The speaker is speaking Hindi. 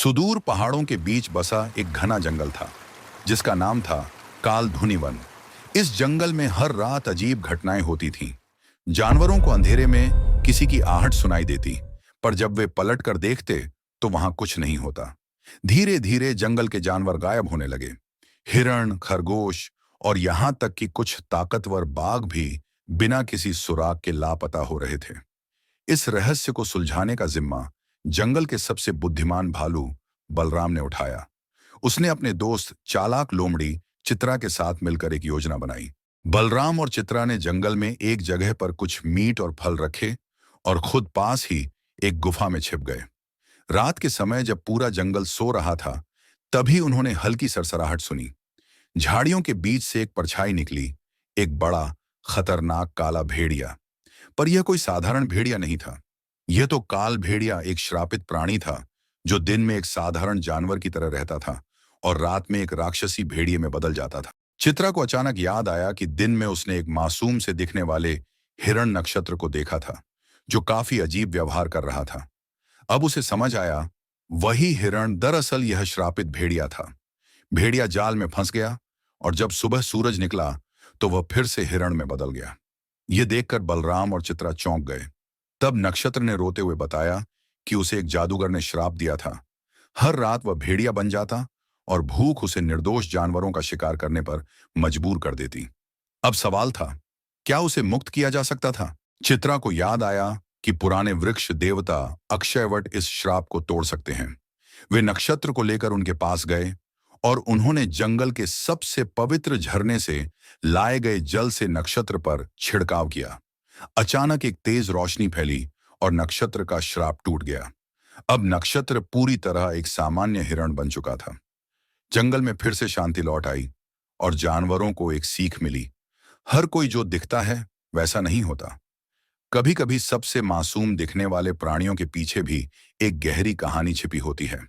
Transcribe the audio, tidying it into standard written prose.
सुदूर पहाड़ों के बीच बसा एक घना जंगल था जिसका नाम था कालधुनी वन। इस जंगल में हर रात अजीब घटनाएं होती थीं। जानवरों को अंधेरे में किसी की आहट सुनाई देती, पर जब वे पलट कर देखते तो वहां कुछ नहीं होता। धीरे धीरे जंगल के जानवर गायब होने लगे। हिरण, खरगोश और यहां तक कि कुछ ताकतवर बाघ भी बिना किसी सुराग के लापता हो रहे थे। इस रहस्य को सुलझाने का जिम्मा जंगल के सबसे बुद्धिमान भालू बलराम ने उठाया। उसने अपने दोस्त चालाक लोमड़ी चित्रा के साथ मिलकर एक योजना बनाई। बलराम और चित्रा ने जंगल में एक जगह पर कुछ मीट और फल रखे और खुद पास ही एक गुफा में छिप गए। रात के समय जब पूरा जंगल सो रहा था, तभी उन्होंने हल्की सरसराहट सुनी। झाड़ियों के बीच से एक परछाई निकली, एक बड़ा खतरनाक काला भेड़िया। पर यह कोई साधारण भेड़िया नहीं था। यह तो काल भेड़िया एक श्रापित प्राणी था जो दिन में एक साधारण जानवर की तरह रहता था और रात में एक राक्षसी भेड़िए में बदल जाता था। चित्रा को अचानक याद आया कि दिन में उसने एक मासूम से दिखने वाले हिरण नक्षत्र को देखा था जो काफी अजीब व्यवहार कर रहा था। अब उसे समझ आया, वही हिरण दरअसल यह श्रापित भेड़िया था। भेड़िया जाल में फंस गया और जब सुबह सूरज निकला तो वह फिर से हिरण में बदल गया। यह देखकर बलराम और चित्रा चौंक गए। तब नक्षत्र ने रोते हुए बताया कि उसे एक जादूगर ने श्राप दिया था। हर रात वह भेड़िया बन जाता और भूख उसे निर्दोष जानवरों का शिकार करने पर मजबूर कर देती। अब सवाल था, क्या उसे मुक्त किया जा सकता था? चित्रा को याद आया कि पुराने वृक्ष देवता अक्षयवट इस श्राप को तोड़ सकते हैं। वे नक्षत्र को लेकर उनके पास गए और उन्होंने जंगल के सबसे पवित्र झरने से लाए गए जल से नक्षत्र पर छिड़काव किया। अचानक एक तेज रोशनी फैली और नक्षत्र का श्राप टूट गया। अब नक्षत्र पूरी तरह एक सामान्य हिरण बन चुका था। जंगल में फिर से शांति लौट आई और जानवरों को एक सीख मिली, हर कोई जो दिखता है वैसा नहीं होता। कभी कभी सबसे मासूम दिखने वाले प्राणियों के पीछे भी एक गहरी कहानी छिपी होती है।